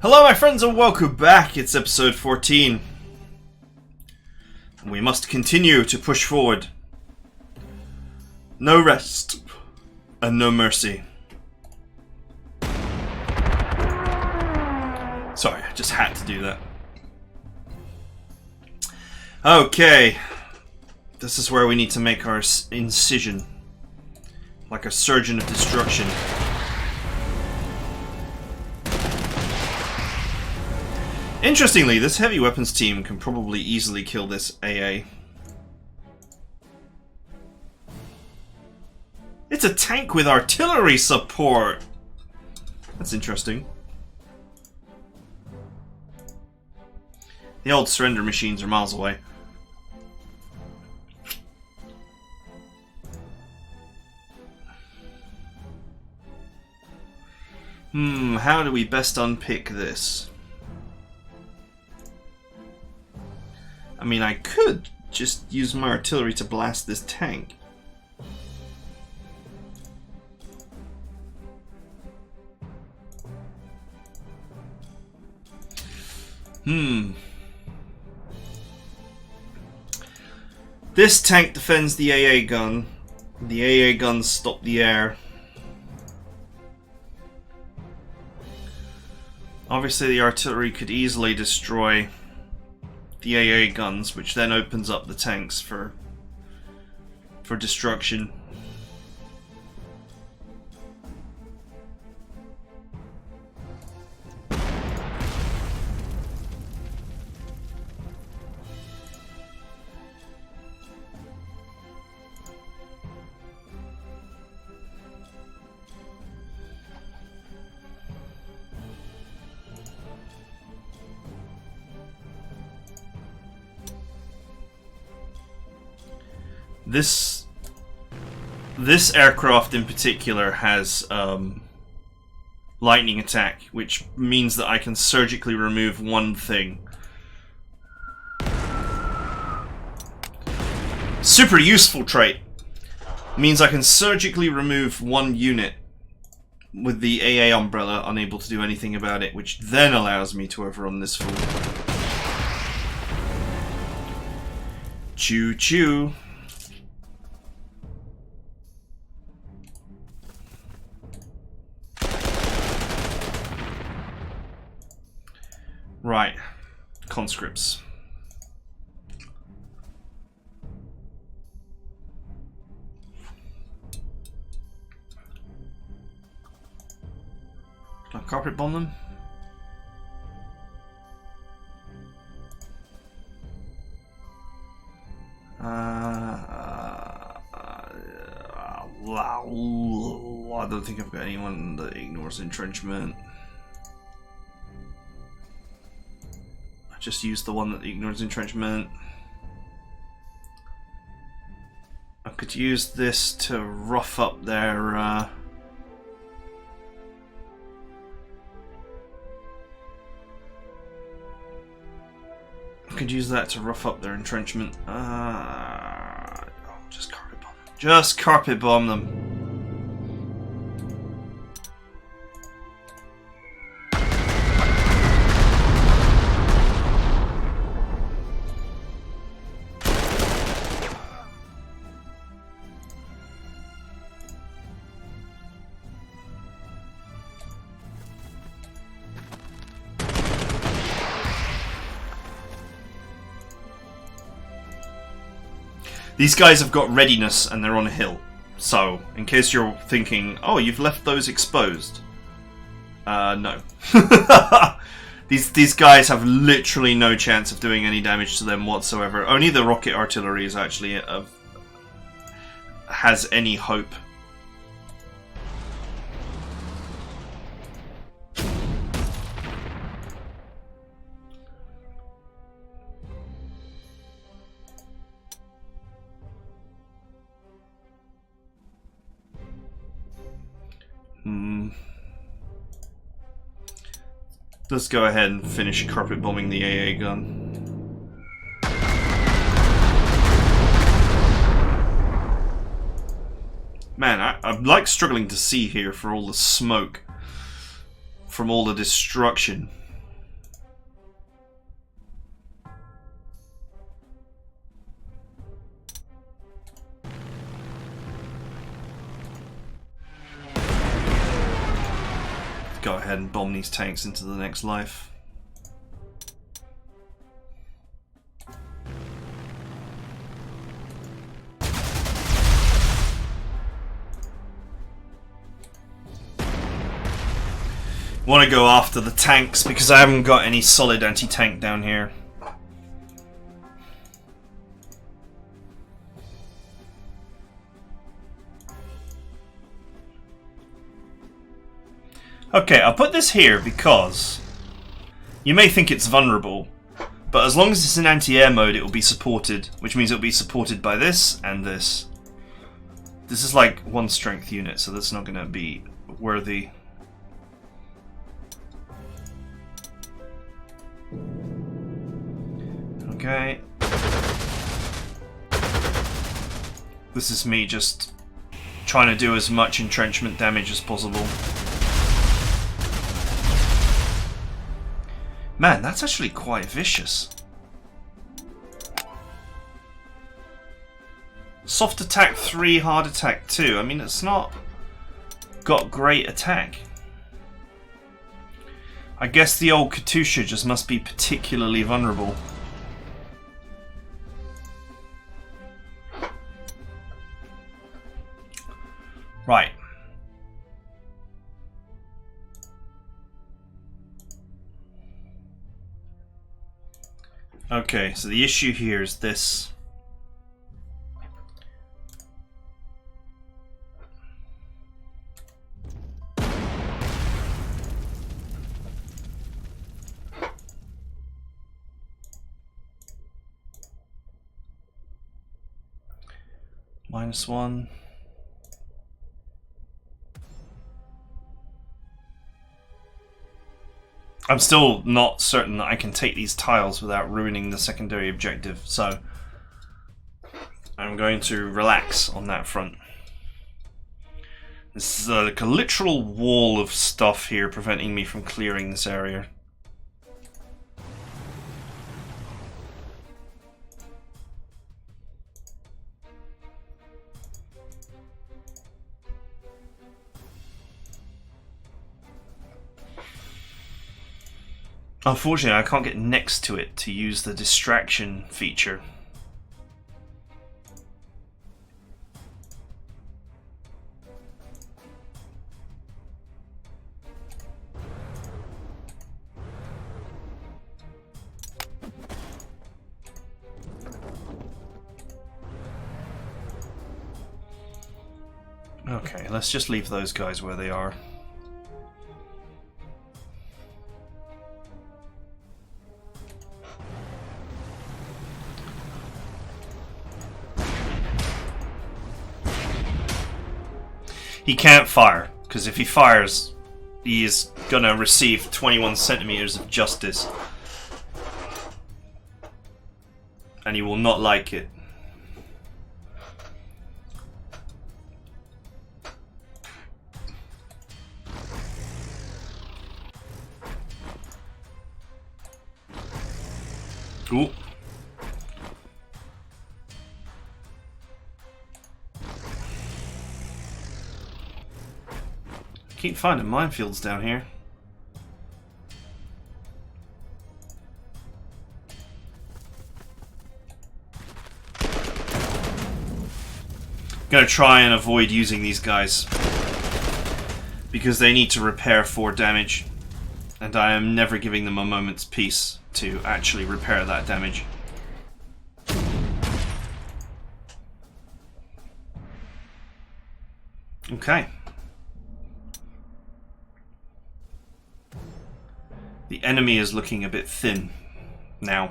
Hello my friends and welcome back. It's episode 14. We must continue to push forward. No rest and no mercy. Sorry, I just had to do that. Okay. This is where we need to make our incision. Like a surgeon of destruction. Interestingly, this heavy weapons team can probably easily kill this AA. It's a tank with artillery support! That's interesting. The old surrender machines are miles away. How do we best unpick this? I mean, I could just use my artillery to blast this tank. This tank defends the AA gun. The AA guns stop the air. Obviously, the artillery could easily destroy the AA guns, which then opens up the tanks for destruction. This aircraft in particular has lightning attack, which means that I can surgically remove one thing. Super useful trait. Means I can surgically remove one unit with the AA umbrella, unable to do anything about it, which then allows me to overrun this fool. Choo choo. Right, conscripts. Can I carpet bomb them? I don't think I've got anyone that ignores entrenchment. Just use the one that ignores entrenchment. I could use this to rough up their I could use that to rough up their entrenchment. Just carpet bomb them. Just carpet bomb them. These guys have got readiness and they're on a hill. So, in case you're thinking, oh, you've left those exposed. No. These guys have literally no chance of doing any damage to them whatsoever. Only the rocket artillery is actually has any hope. Let's go ahead and finish carpet bombing the AA gun. Man, I'm like struggling to see here for all the smoke from all the destruction. go ahead and bomb these tanks into the next life. Want to go after the tanks because I haven't got any solid anti-tank down here. Okay, I'll put this here because you may think it's vulnerable, but as long as it's in anti-air mode it will be supported, which means it will be supported by this and this. This is like 1 strength unit, so that's not going to be worthy. Okay. This is me just trying to do as much entrenchment damage as possible. Man, that's actually quite vicious. Soft attack 3, hard attack 2. I mean, it's not got great attack. I guess the old Katusha just must be particularly vulnerable. Right. Okay, so the issue here is this. -1. I'm still not certain that I can take these tiles without ruining the secondary objective, so I'm going to relax on that front. This is like a literal wall of stuff here preventing me from clearing this area. Unfortunately, I can't get next to it to use the distraction feature. Okay, let's just leave those guys where they are. He can't fire, because if he fires, he is gonna receive 21 centimeters of justice. And he will not like it. Ooh. Keep finding minefields down here. Gonna try and avoid using these guys because they need to repair 4 damage, and I am never giving them a moment's peace to actually repair that damage. Okay. The enemy is looking a bit thin now.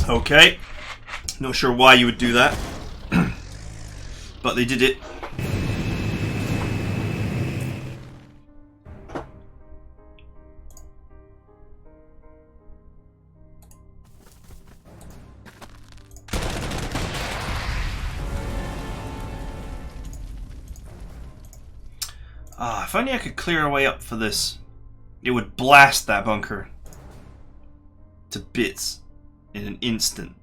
Okay, not sure why you would do that, but they did it. Ah, if only I could clear a way up for this. It would blast that bunker to bits in an instant.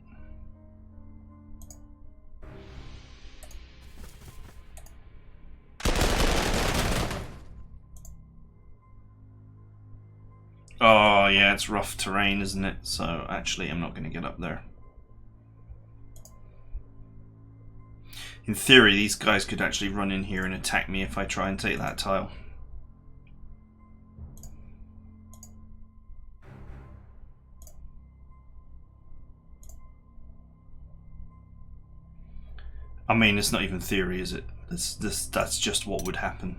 Oh yeah, it's rough terrain, isn't it? So actually I'm not going to get up there. In theory, these guys could actually run in here and attack me if I try and take that tile. I mean, it's not even theory, is it? That's just what would happen.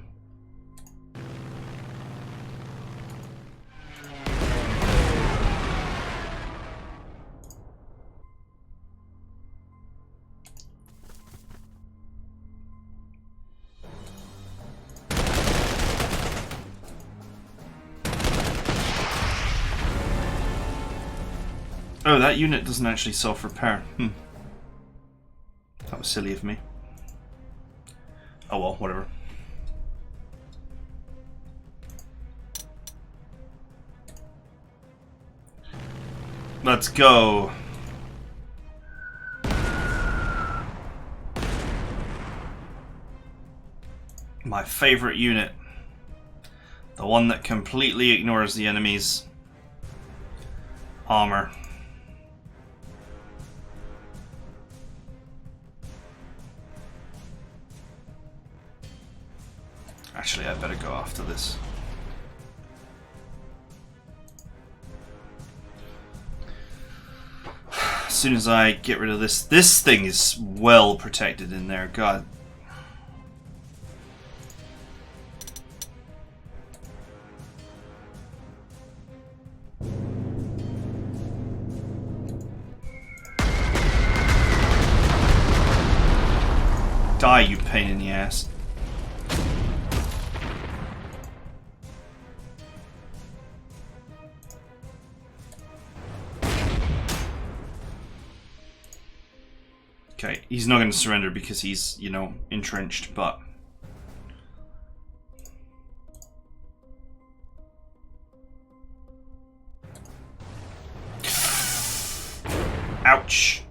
Oh, that unit doesn't actually self-repair. That was silly of me. Oh well, whatever. Let's go. My favorite unit. The one that completely ignores the enemy's armor. Actually, I better go after this. As soon as I get rid of this, this thing is well protected in there. God. Die, you pain in the ass. Okay, he's not going to surrender because he's, you know, entrenched, but... Ouch!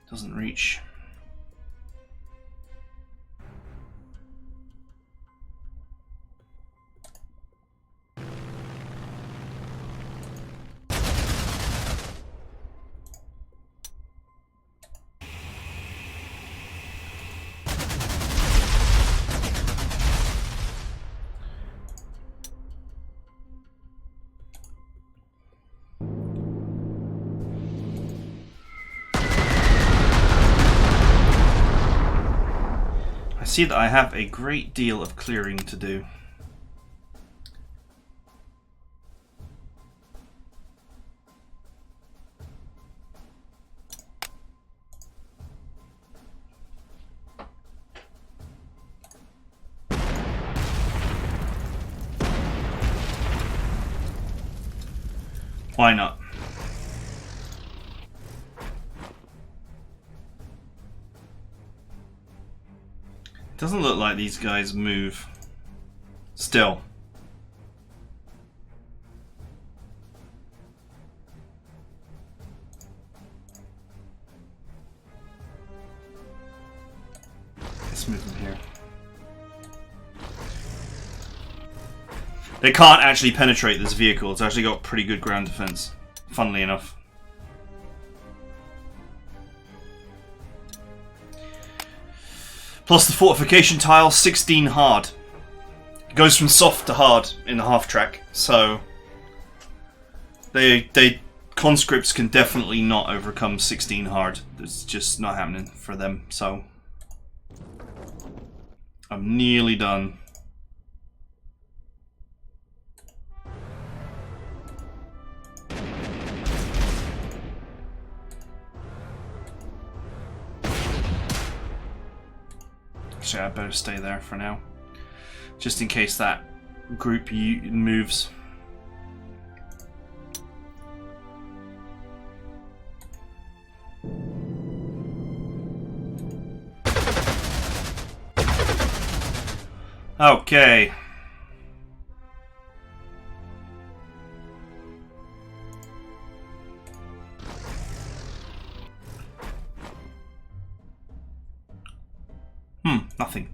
Doesn't reach. See that I have a great deal of clearing to do. Why not? Doesn't look like these guys move. Still. Let's move them here. They can't actually penetrate this vehicle. It's actually got pretty good ground defense, funnily enough. Plus the fortification tile, 16 hard. It goes from soft to hard in the half track, so they conscripts can definitely not overcome 16 hard. It's just not happening for them, so I'm nearly done. better stay there for now. Just in case that group moves. Okay. Nothing.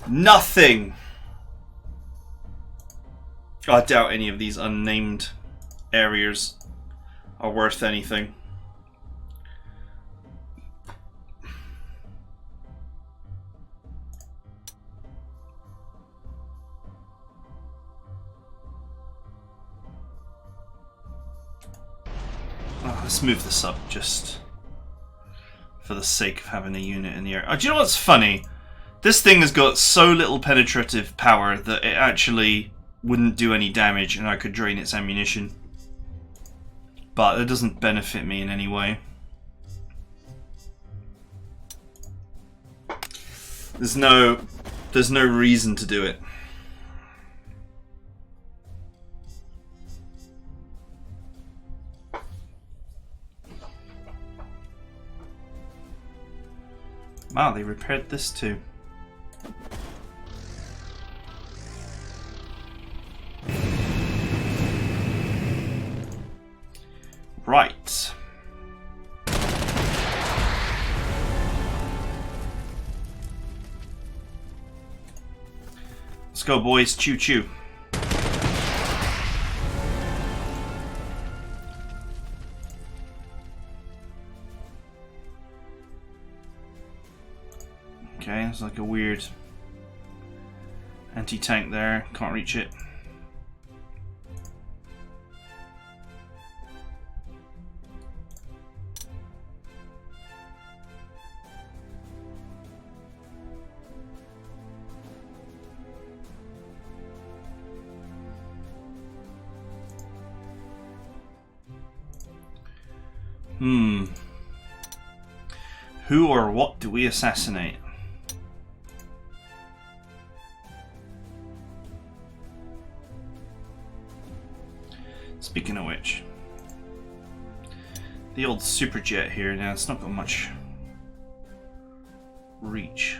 Nothing! I doubt any of these unnamed areas are worth anything. Let's move this up just for the sake of having a unit in the air. Oh, do you know what's funny? This thing has got so little penetrative power that it actually wouldn't do any damage and I could drain its ammunition. But it doesn't benefit me in any way. There's no reason to do it. Wow, they repaired this too. Right. Let's go, boys. Choo choo. Okay, there's like a weird anti-tank there. Can't reach it. Who or what do we assassinate? Speaking of which, the old superjet here now, it's not got much reach.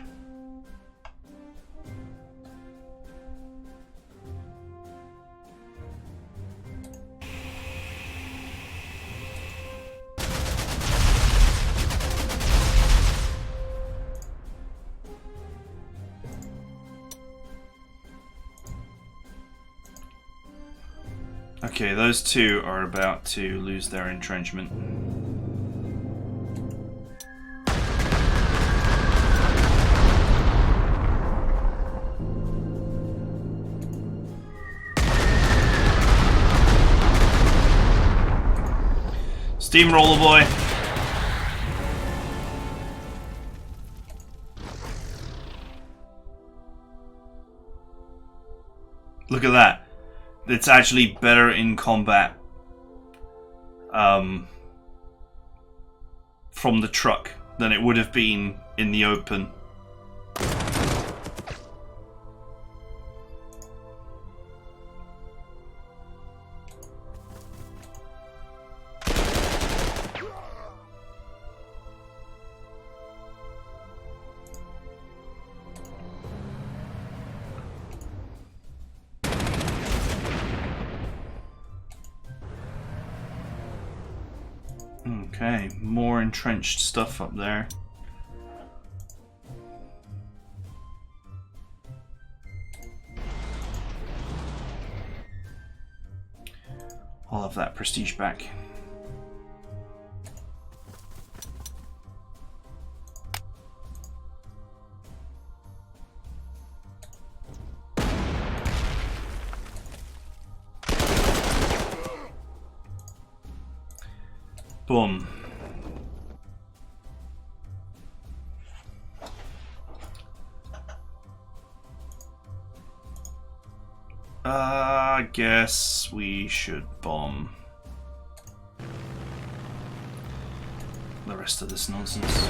Okay, those two are about to lose their entrenchment. Steamroller boy. Look at that. It's actually better in combat from the truck than it would have been in the open. Okay, more entrenched stuff up there. I'll have that prestige back. Boom. I guess we should bomb the rest of this nonsense.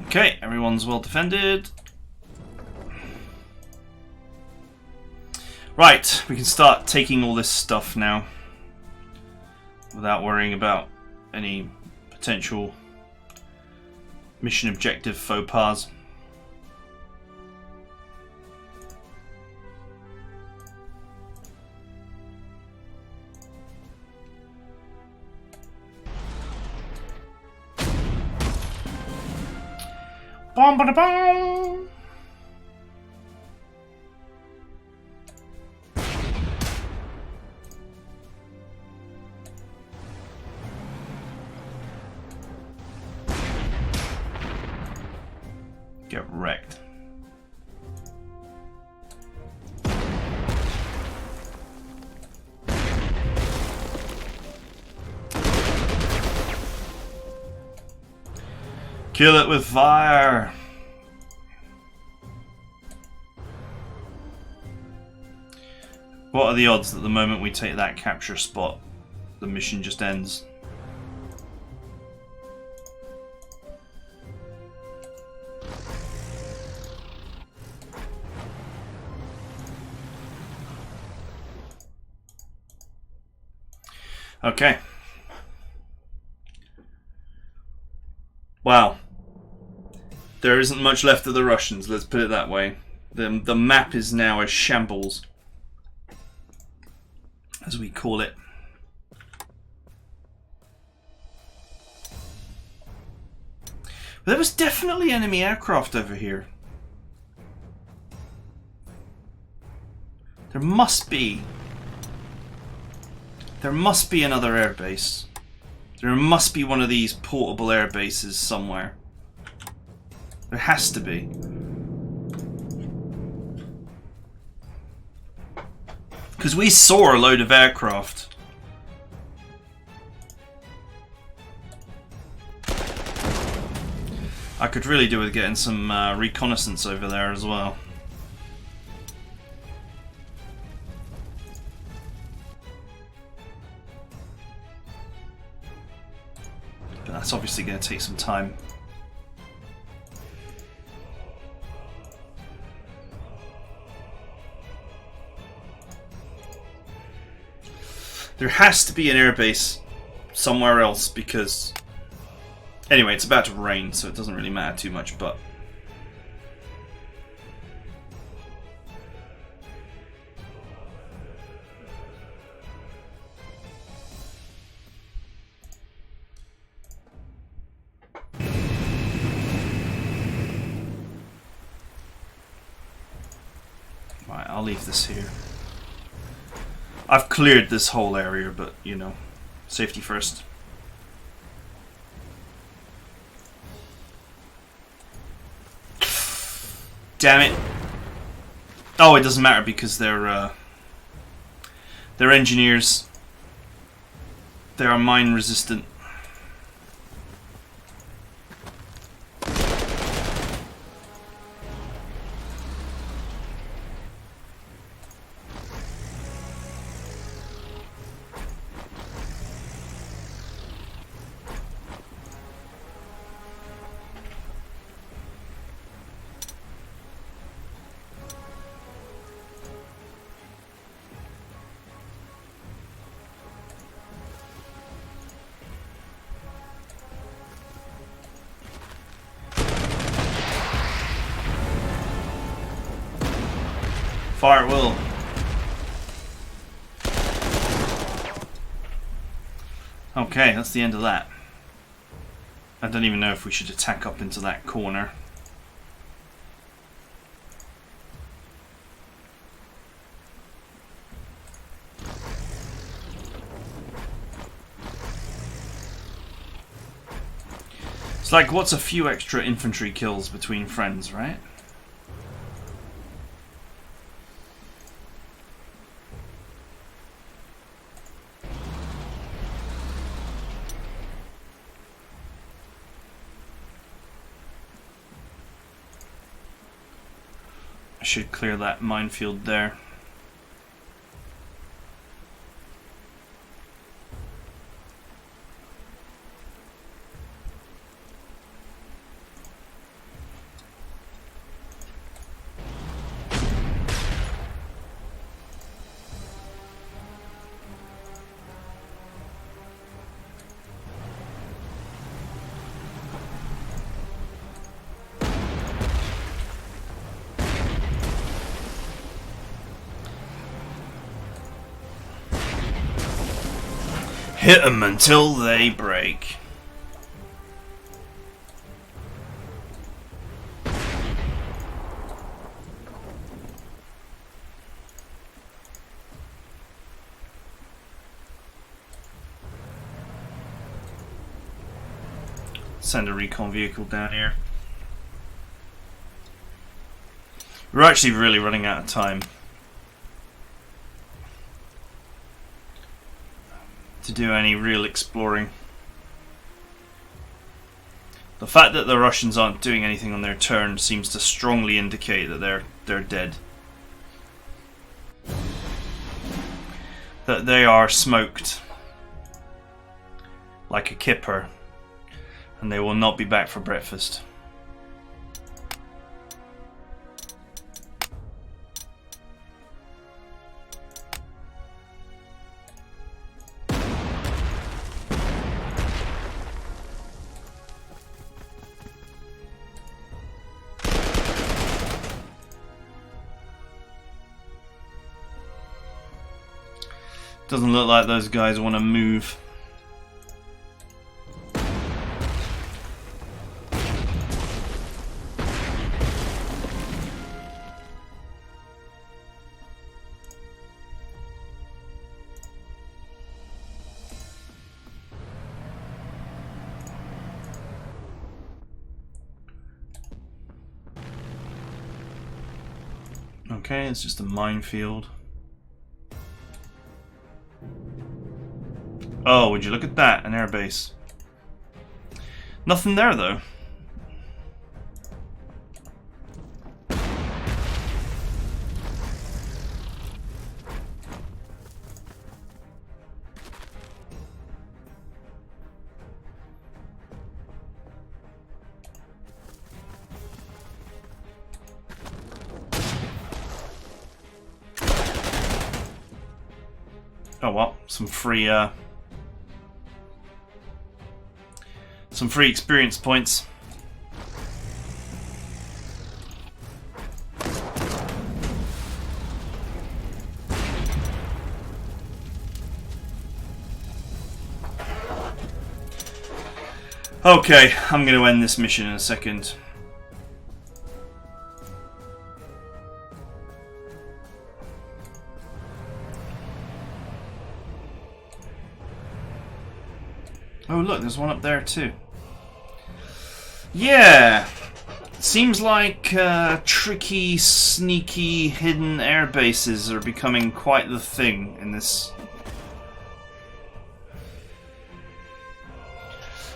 Okay, everyone's well defended. Right, we can start taking all this stuff now without worrying about any potential mission objective faux pas. Bom, bada, bom. Get wrecked. Kill it with fire. What are the odds that the moment we take that capture spot, the mission just ends? Okay. Wow. There isn't much left of the Russians, let's put it that way. The map is now a shambles, as we call it. There was definitely enemy aircraft over here. There must be. There must be another airbase. There must be one of these portable air bases somewhere. There has to be. Because we saw a load of aircraft. I could really do with getting some reconnaissance over there as well. But that's obviously going to take some time. There has to be an airbase somewhere else because... Anyway, it's about to rain, so it doesn't really matter too much, but... Right, I'll leave this here. I've cleared this whole area, but, you know, safety first. Damn it. Oh, it doesn't matter because they're engineers. They are mine resistant. Fire at will. Okay, that's the end of that. I don't even know if we should attack up into that corner. It's like, what's a few extra infantry kills between friends, right? I should clear that minefield there. Hit them until they break. Send a recon vehicle down here. We're actually really running out of time to do any real exploring. The fact that the Russians aren't doing anything on their turn seems to strongly indicate that they're dead. That they are smoked like a kipper, and they will not be back for breakfast. Doesn't look like those guys want to move. Okay, it's just a minefield. Oh, would you look at that, an airbase. Nothing there though. Oh well, some free experience points. Okay, I'm going to end this mission in a second. Oh look, there's one up there too. Yeah, seems like tricky, sneaky, hidden air bases are becoming quite the thing in this.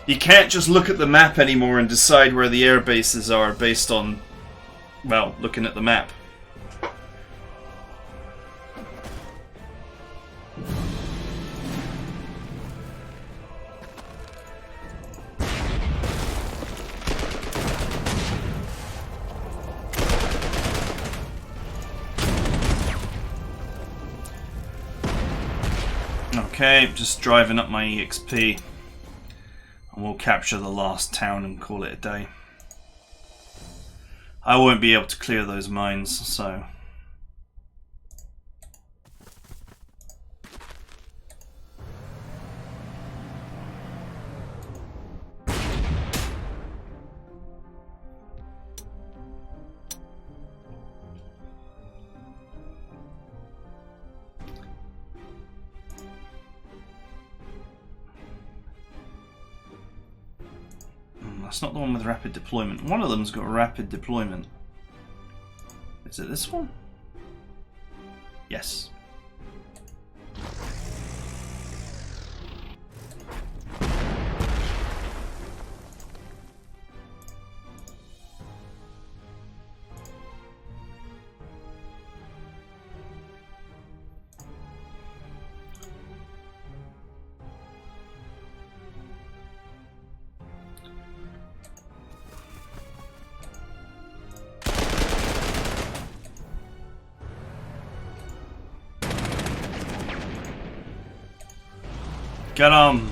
You can't just look at the map anymore and decide where the air bases are based on, well, looking at the map. Okay, just driving up my EXP, and we'll capture the last town and call it a day. I won't be able to clear those mines, so... That's not the one with rapid deployment. One of them's got rapid deployment. Is it this one? Yes. Get 'em!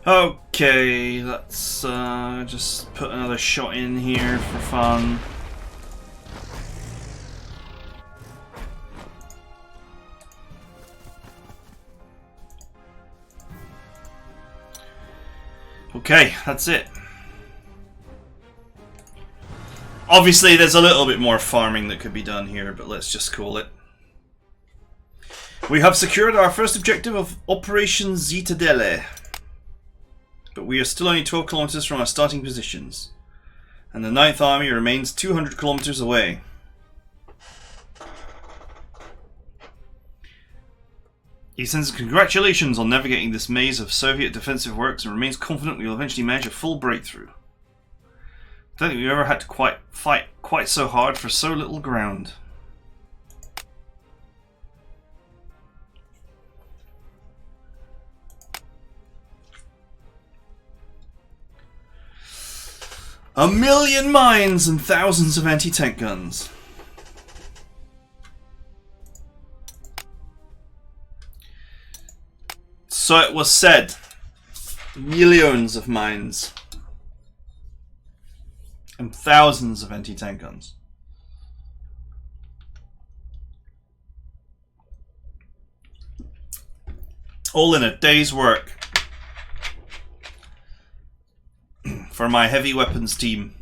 Okay, let's just put another shot in here for fun. Okay, that's it. Obviously, there's a little bit more farming that could be done here, but let's just call it. We have secured our first objective of Operation Zitadelle, but we are still only 12 kilometers from our starting positions, and the 9th Army remains 200 kilometers away. He sends congratulations on navigating this maze of Soviet defensive works and remains confident we will eventually manage a full breakthrough. I don't think we've ever had to fight quite so hard for so little ground. A million mines and thousands of anti-tank guns. So it was said. Millions of mines. And thousands of anti-tank guns. All in a day's work. For my heavy weapons team.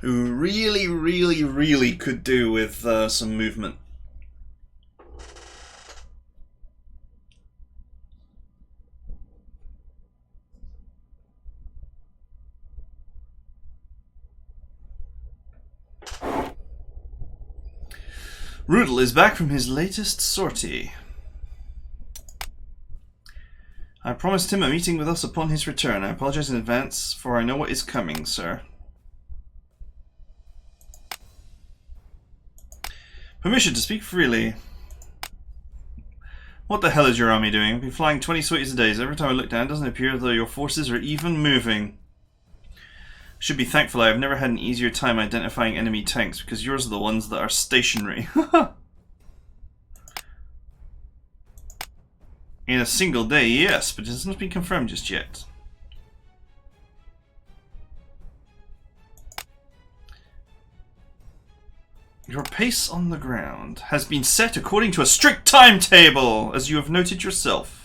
Who really could do with some movement. Rudel is back from his latest sortie. I promised him a meeting with us upon his return. I apologize in advance, for I know what is coming, sir. Permission to speak freely. What the hell is your army doing? I've been flying 20 sorties a day, so every time I look down, it doesn't appear as though your forces are even moving. I should be thankful I have never had an easier time identifying enemy tanks, because yours are the ones that are stationary. In a single day, yes, but it has not been confirmed just yet. Your pace on the ground has been set according to a strict timetable, as you have noted yourself.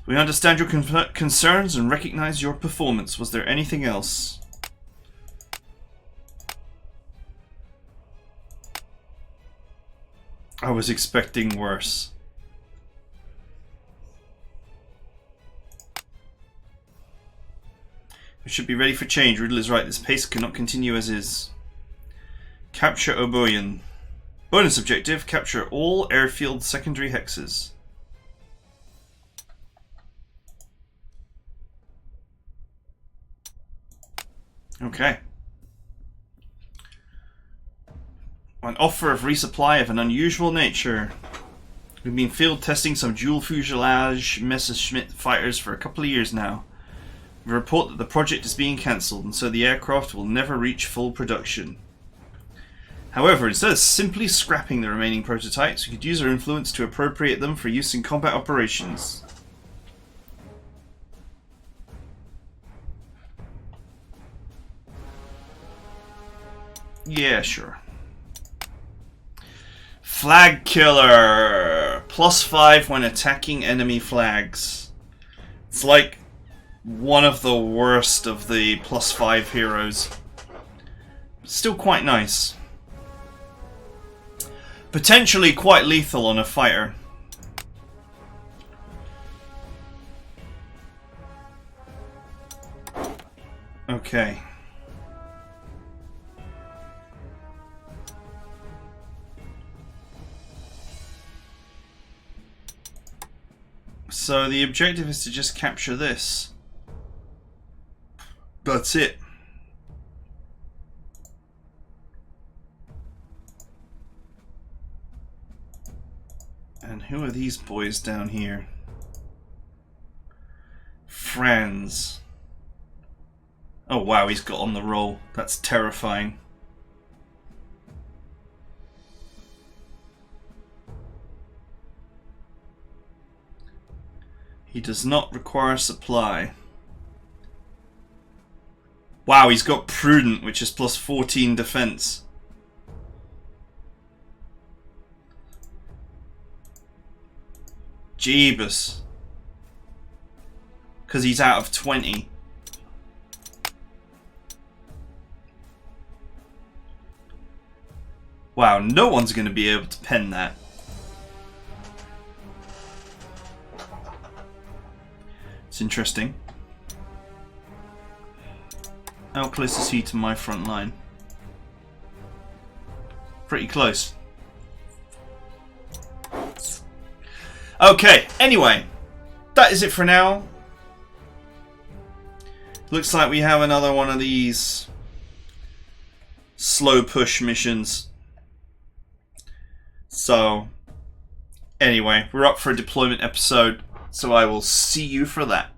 We understand your concerns and recognize your performance. Was there anything else? I was expecting worse. We should be ready for change. Riddle is right. This pace cannot continue as is. Capture Oboyan. Bonus objective. Capture all airfield secondary hexes. Okay. An offer of resupply of an unusual nature. We've been field testing some dual fuselage Messerschmitt fighters for a couple of years now. We report that the project is being cancelled, and so the aircraft will never reach full production. However, instead of simply scrapping the remaining prototypes, we could use our influence to appropriate them for use in combat operations. Yeah, sure. Flag Killer! +5 when attacking enemy flags. It's like one of the worst of the +5 heroes. Still quite nice. Potentially quite lethal on a fighter. Okay. So the objective is to just capture this. That's it. And who are these boys down here? Franz. Oh wow, he's got on the roll. That's terrifying. He does not require supply. Wow, he's got Prudent, which is +14 defense. Jeebus. Because he's out of 20. Wow, no one's going to be able to pen that. It's interesting. How close is he to my front line? Pretty close. Okay, anyway. That is it for now. Looks like we have another one of these slow push missions. So, anyway, we're up for a deployment episode, so I will see you for that.